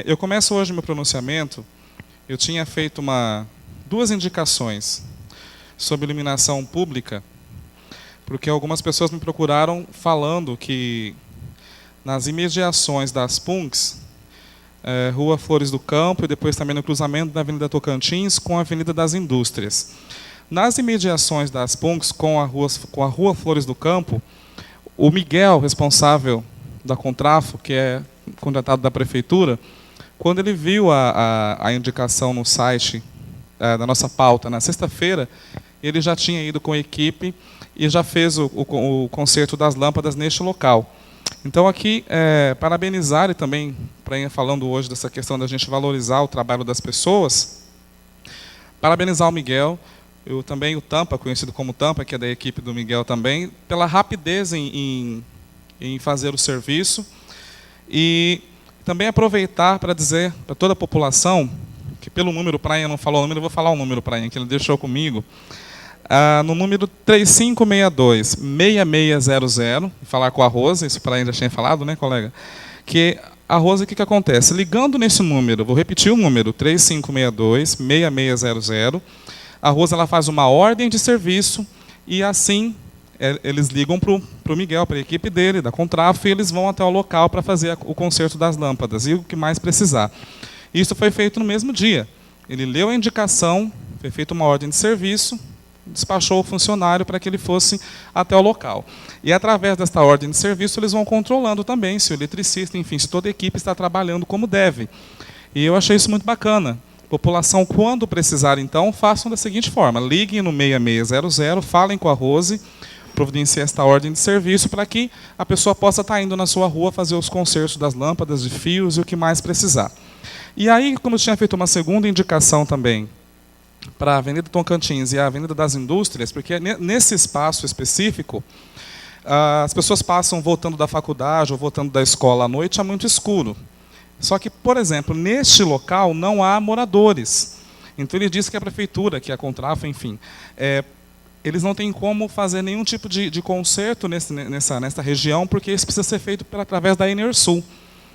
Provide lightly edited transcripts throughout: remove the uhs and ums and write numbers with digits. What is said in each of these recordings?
Eu começo hoje meu pronunciamento. Eu tinha feito duas indicações sobre iluminação pública, porque algumas pessoas me procuraram falando que nas imediações das PUNCs, Rua Flores do Campo e depois também no cruzamento da Avenida Tocantins com a Avenida das Indústrias. Nas imediações das PUNCs com a Rua Flores do Campo, o Miguel, responsável da Contrafo, que é contratado da Prefeitura, quando ele viu a indicação no site da nossa pauta na sexta-feira, ele já tinha ido com a equipe e já fez o conserto das lâmpadas neste local. Então, aqui, parabenizar e também, para ir falando hoje dessa questão da gente valorizar o trabalho das pessoas, parabenizar o Miguel, também o Tampa, conhecido como Tampa, que é da equipe do Miguel também, pela rapidez em fazer o serviço. E também aproveitar para dizer para toda a população, que pelo número, Prainha não falou o número, eu vou falar o número, Prainha, que ele deixou comigo, no número 3562-6600, falar com a Rose, isso para já tinha falado, né, colega? Que a Rose, o que acontece? Ligando nesse número, vou repetir o número, 3562-6600, a Rose ela faz uma ordem de serviço e assim eles ligam para o Miguel, para a equipe dele, da Contrafo, e eles vão até o local para fazer o conserto das lâmpadas e o que mais precisar. Isso foi feito no mesmo dia. Ele leu a indicação, foi feita uma ordem de serviço, despachou o funcionário para que ele fosse até o local. E através desta ordem de serviço, eles vão controlando também se o eletricista, enfim, se toda a equipe está trabalhando como deve. E eu achei isso muito bacana. População, quando precisar, então, façam da seguinte forma: liguem no 6600, falem com a Rose, providencie esta ordem de serviço para que a pessoa possa estar indo na sua rua fazer os consertos das lâmpadas, de fios e o que mais precisar. E aí, como eu tinha feito uma segunda indicação também, para a Avenida Tocantins e a Avenida das Indústrias, porque nesse espaço específico, as pessoas passam voltando da faculdade ou voltando da escola à noite, é muito escuro. Só que, por exemplo, neste local não há moradores. Então ele disse que a prefeitura, que a Contrafo, enfim, eles não têm como fazer nenhum tipo de conserto nessa região, porque isso precisa ser feito através da Enersul,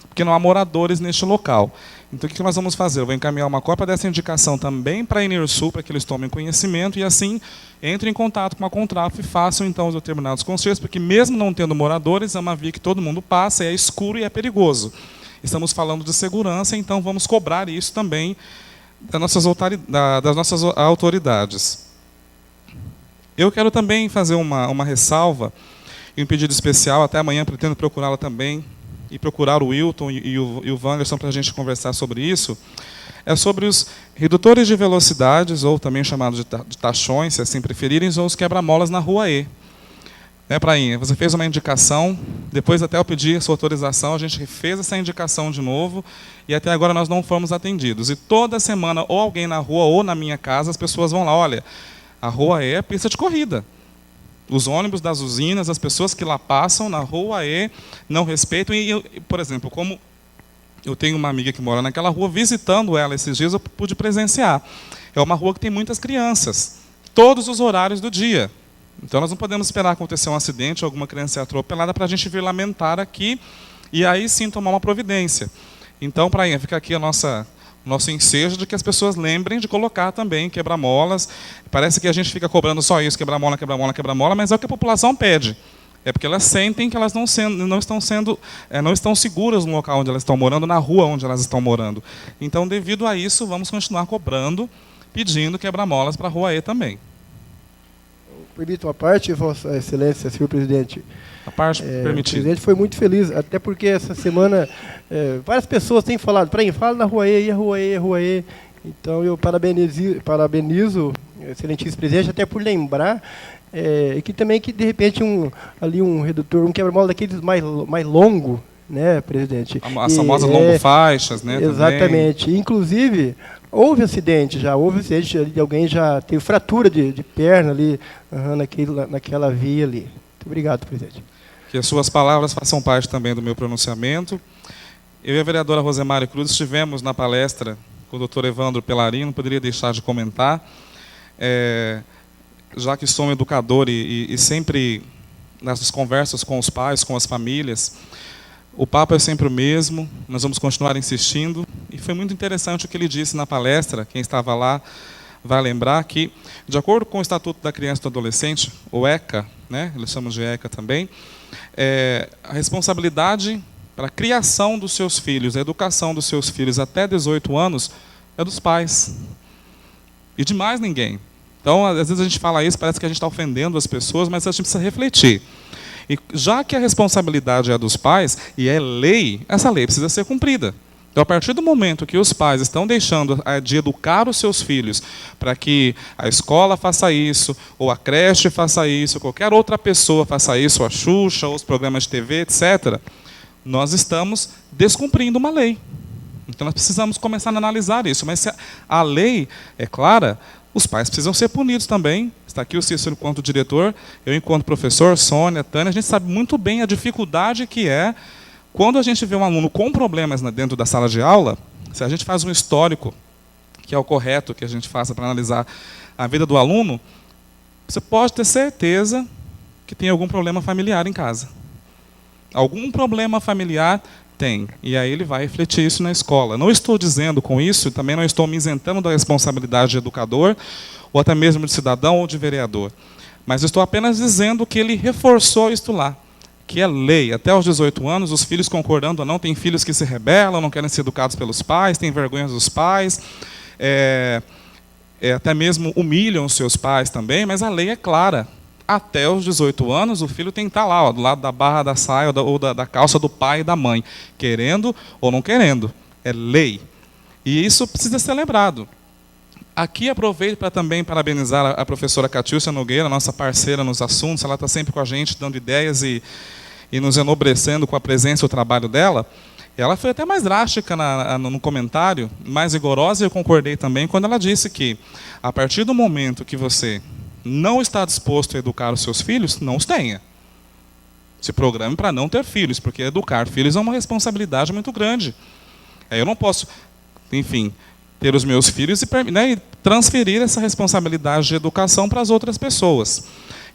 porque não há moradores neste local. Então, o que nós vamos fazer? Eu vou encaminhar uma cópia dessa indicação também para a Enersul, para que eles tomem conhecimento e, assim, entrem em contato com a Contrafo e façam, então, os determinados consertos, porque, mesmo não tendo moradores, é uma via que todo mundo passa, é escuro e é perigoso. Estamos falando de segurança, então vamos cobrar isso também das nossas autoridades. Eu quero também fazer uma ressalva e um pedido especial, até amanhã pretendo procurá-la também, e procurar o Wilton e o Wanderson para a gente conversar sobre isso, é sobre os redutores de velocidades, ou também chamados de tachões, se assim preferirem, ou os quebra-molas na Rua E. Prainha, você fez uma indicação, depois até eu pedi a sua autorização, a gente fez essa indicação de novo, e até agora nós não fomos atendidos. E toda semana, ou alguém na rua, ou na minha casa, as pessoas vão lá, olha, a Rua E é pista de corrida. Os ônibus das usinas, as pessoas que lá passam na Rua E não respeitam. E, por exemplo, como eu tenho uma amiga que mora naquela rua, visitando ela esses dias, eu pude presenciar. É uma rua que tem muitas crianças, todos os horários do dia. Então, nós não podemos esperar acontecer um acidente, alguma criança ser atropelada, para a gente vir lamentar aqui, e aí sim tomar uma providência. Então, Prainha, fica aqui o nosso ensejo de que as pessoas lembrem de colocar também quebra-molas. Parece que a gente fica cobrando só isso, quebra-mola, quebra-mola, quebra-mola, mas é o que a população pede. É porque elas sentem que elas não estão seguras no local onde elas estão morando, na rua onde elas estão morando. Então, devido a isso, vamos continuar cobrando, pedindo quebra-molas para a Rua E também. Permita uma parte, Vossa Excelência, senhor presidente. A parte permitida. O presidente foi muito feliz, até porque essa semana várias pessoas têm falado, para mim, fala na Rua E, a Rua E, a Rua E. Então eu parabenizo o excelentíssimo presidente, até por lembrar, e que também que de repente um redutor, um quebra-mola daqueles mais longo, né, presidente? As famosas longo-faixas, né? Exatamente. Também. Inclusive, houve acidente de alguém já teve fratura de perna ali, naquela via ali. Muito obrigado, presidente. Que as suas palavras façam parte também do meu pronunciamento. Eu e a vereadora Rosemary Cruz estivemos na palestra com o doutor Evandro Pelarin, não poderia deixar de comentar, já que sou um educador e sempre nas conversas com os pais, com as famílias, O papo é sempre o mesmo, nós vamos continuar insistindo. E foi muito interessante o que ele disse na palestra, quem estava lá vai lembrar que, de acordo com o Estatuto da Criança e do Adolescente, o ECA, né, eles chamam de ECA também, a responsabilidade para a criação dos seus filhos, a educação dos seus filhos até 18 anos, é dos pais. E de mais ninguém. Então, às vezes a gente fala isso, parece que a gente está ofendendo as pessoas, mas a gente precisa refletir. E já que a responsabilidade é dos pais, e é lei, essa lei precisa ser cumprida. Então, a partir do momento que os pais estão deixando de educar os seus filhos para que a escola faça isso, ou a creche faça isso, ou qualquer outra pessoa faça isso, ou a Xuxa, ou os programas de TV, etc., nós estamos descumprindo uma lei. Então, nós precisamos começar a analisar isso. Mas se a lei é clara, os pais precisam ser punidos também. Está aqui o Cícero enquanto diretor, eu enquanto professor, Sônia, Tânia, a gente sabe muito bem a dificuldade que é quando a gente vê um aluno com problemas dentro da sala de aula, se a gente faz um histórico, que é o correto que a gente faça para analisar a vida do aluno, você pode ter certeza que tem algum problema familiar em casa. Algum problema familiar tem. E aí ele vai refletir isso na escola. Não estou dizendo com isso, também não estou me isentando da responsabilidade de educador, ou até mesmo de cidadão ou de vereador. Mas estou apenas dizendo que ele reforçou isto lá, que é lei. Até os 18 anos, os filhos, concordando ou não, tem filhos que se rebelam, não querem ser educados pelos pais, têm vergonha dos pais, até mesmo humilham os seus pais também, mas a lei é clara. Até os 18 anos, o filho tem que estar lá, do lado da barra da saia ou da calça do pai e da mãe, querendo ou não querendo. É lei. E isso precisa ser lembrado. Aqui aproveito para também parabenizar a professora Catiúcia Nogueira, nossa parceira nos assuntos. Ela está sempre com a gente, dando ideias e nos enobrecendo com a presença e o trabalho dela. Ela foi até mais drástica no comentário, mais rigorosa, e eu concordei também, quando ela disse que, a partir do momento que você não está disposto a educar os seus filhos, não os tenha. Se programe para não ter filhos, porque educar filhos é uma responsabilidade muito grande. Eu não posso, enfim, ter os meus filhos e transferir essa responsabilidade de educação para as outras pessoas.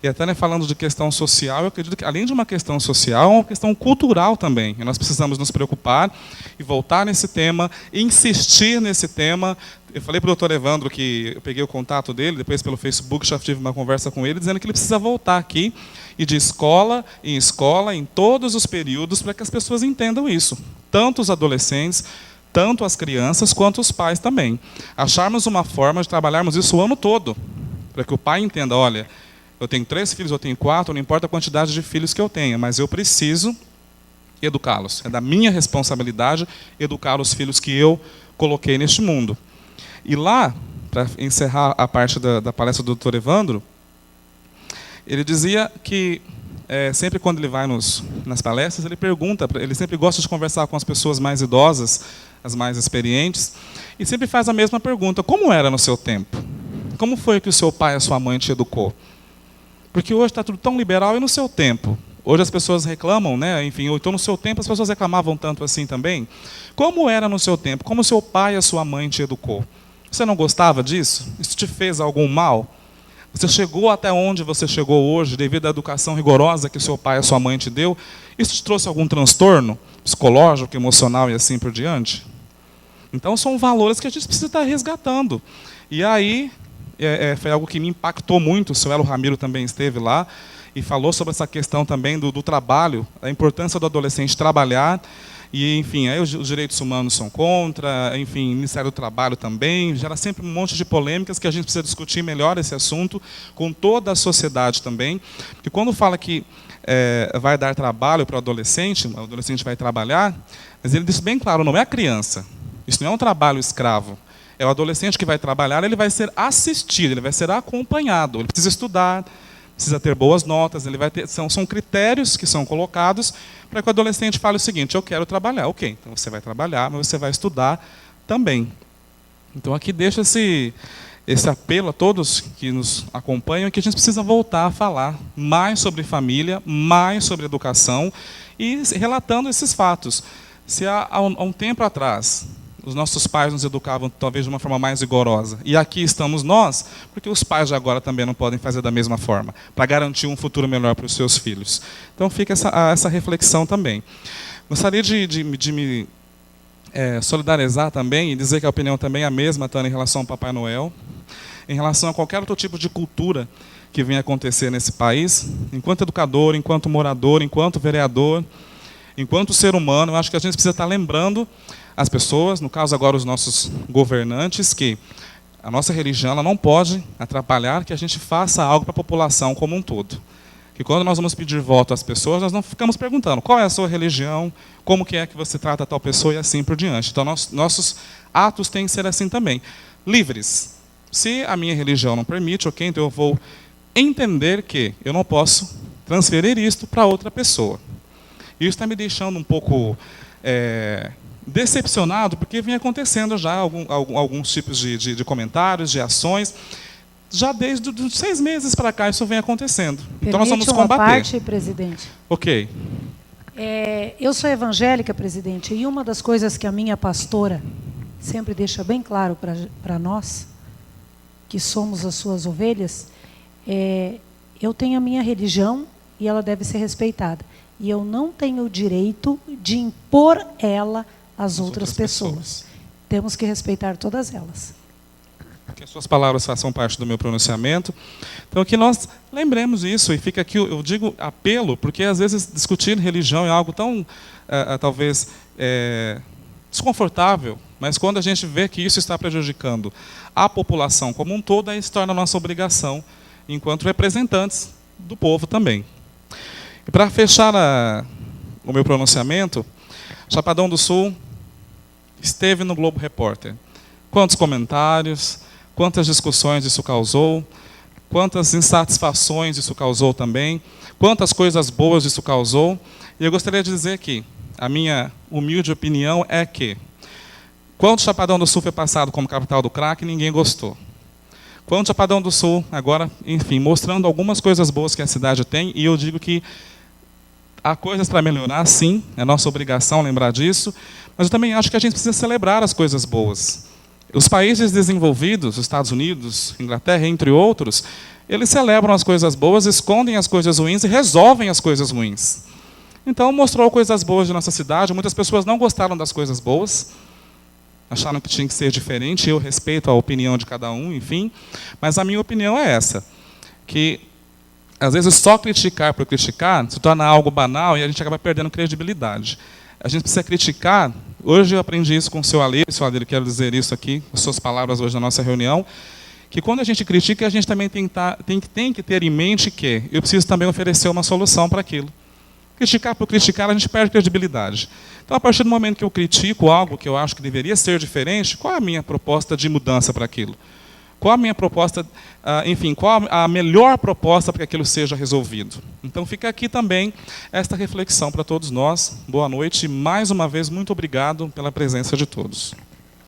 E até falando de questão social, eu acredito que, além de uma questão social, é uma questão cultural também. E nós precisamos nos preocupar e voltar nesse tema, insistir nesse tema. Eu falei para o doutor Evandro que eu peguei o contato dele, depois pelo Facebook já tive uma conversa com ele, dizendo que ele precisa voltar aqui, e de escola, em todos os períodos, para que as pessoas entendam isso. Tanto os adolescentes, tanto as crianças, quanto os pais também. Acharmos uma forma de trabalharmos isso o ano todo, para que o pai entenda, olha, eu tenho 3 filhos, eu tenho 4, não importa a quantidade de filhos que eu tenha, mas eu preciso educá-los. É da minha responsabilidade educar os filhos que eu coloquei neste mundo. E lá, para encerrar a parte da palestra do Dr. Evandro, ele dizia que sempre quando ele vai nas palestras, ele pergunta, ele sempre gosta de conversar com as pessoas mais idosas, as mais experientes, e sempre faz a mesma pergunta: como era no seu tempo? Como foi que o seu pai e a sua mãe te educou? Porque hoje está tudo tão liberal, e no seu tempo? Hoje as pessoas reclamam, né? Enfim, ou então no seu tempo as pessoas reclamavam tanto assim também. Como era no seu tempo? Como o seu pai e a sua mãe te educou? Você não gostava disso? Isso te fez algum mal? Você chegou até onde você chegou hoje devido à educação rigorosa que seu pai e a sua mãe te deu? Isso te trouxe algum transtorno psicológico, emocional e assim por diante? Então são valores que a gente precisa estar resgatando. E aí, foi algo que me impactou muito. O seu Elo Ramiro também esteve lá e falou sobre essa questão também do trabalho, a importância do adolescente trabalhar. E, enfim, aí os direitos humanos são contra, enfim, o Ministério do Trabalho também, gera sempre um monte de polêmicas que a gente precisa discutir melhor esse assunto com toda a sociedade também. Porque quando fala que vai dar trabalho para o adolescente vai trabalhar, mas ele disse bem claro, não é a criança, isso não é um trabalho escravo. É o adolescente que vai trabalhar, ele vai ser assistido, ele vai ser acompanhado, ele precisa estudar, precisa ter boas notas, ele vai ter, são critérios que são colocados para que o adolescente fale o seguinte: eu quero trabalhar. Ok, então você vai trabalhar, mas você vai estudar também. Então aqui deixa esse apelo a todos que nos acompanham, que a gente precisa voltar a falar mais sobre família, mais sobre educação, e relatando esses fatos. Se há um tempo atrás os nossos pais nos educavam talvez de uma forma mais rigorosa, e aqui estamos nós, porque os pais de agora também não podem fazer da mesma forma, para garantir um futuro melhor para os seus filhos. Então fica essa reflexão também. Gostaria de me solidarizar também e dizer que a opinião também é a mesma, Tânia, em relação ao Papai Noel, em relação a qualquer outro tipo de cultura que venha acontecer nesse país, enquanto educador, enquanto morador, enquanto vereador, enquanto ser humano, eu acho que a gente precisa estar lembrando as pessoas, no caso agora os nossos governantes, que a nossa religião ela não pode atrapalhar que a gente faça algo para a população como um todo. Que quando nós vamos pedir voto às pessoas, nós não ficamos perguntando qual é a sua religião, como que é que você trata tal pessoa e assim por diante. Então, nossos atos têm que ser assim também. Livres. Se a minha religião não permite, ok, então eu vou entender que eu não posso transferir isto para outra pessoa. Isso está me deixando um pouco decepcionado, porque vem acontecendo já alguns tipos de comentários, de ações. Já desde os 6 meses para cá isso vem acontecendo. Então nós vamos combater. Uma parte, presidente. Ok. Eu sou evangélica, presidente, e uma das coisas que a minha pastora sempre deixa bem claro para nós, que somos as suas ovelhas, eu tenho a minha religião e ela deve ser respeitada. E eu não tenho o direito de impor ela às outras pessoas. Temos que respeitar todas elas. Que as suas palavras façam parte do meu pronunciamento. Então, que nós lembremos isso, e fica aqui, eu digo apelo, porque às vezes discutir religião é algo tão, talvez, desconfortável, mas quando a gente vê que isso está prejudicando a população como um todo, aí se torna nossa obrigação, enquanto representantes do povo também. E para fechar o meu pronunciamento, Chapadão do Sul esteve no Globo Repórter. Quantos comentários, quantas discussões isso causou, quantas insatisfações isso causou também, quantas coisas boas isso causou. E eu gostaria de dizer que a minha humilde opinião é que, quando Chapadão do Sul foi passado como capital do crack, ninguém gostou. Quando Chapadão do Sul, agora, enfim, mostrando algumas coisas boas que a cidade tem, e eu digo que há coisas para melhorar, sim, é nossa obrigação lembrar disso, mas eu também acho que a gente precisa celebrar as coisas boas. Os países desenvolvidos, os Estados Unidos, Inglaterra, entre outros, eles celebram as coisas boas, escondem as coisas ruins e resolvem as coisas ruins. Então, mostrou coisas boas de nossa cidade. Muitas pessoas não gostaram das coisas boas, acharam que tinha que ser diferente. Eu respeito a opinião de cada um, enfim. Mas a minha opinião é essa, que às vezes só criticar por criticar se torna algo banal e a gente acaba perdendo credibilidade. A gente precisa criticar. Hoje eu aprendi isso com o seu Alírio, quero dizer isso aqui, as suas palavras hoje na nossa reunião, que quando a gente critica, a gente também tem que ter em mente que eu preciso também oferecer uma solução para aquilo. Criticar por criticar, a gente perde credibilidade. Então, a partir do momento que eu critico algo que eu acho que deveria ser diferente, qual é a minha proposta de mudança para aquilo? Qual a minha proposta, enfim, qual a melhor proposta para que aquilo seja resolvido? Então, fica aqui também esta reflexão para todos nós. Boa noite e, mais uma vez, muito obrigado pela presença de todos.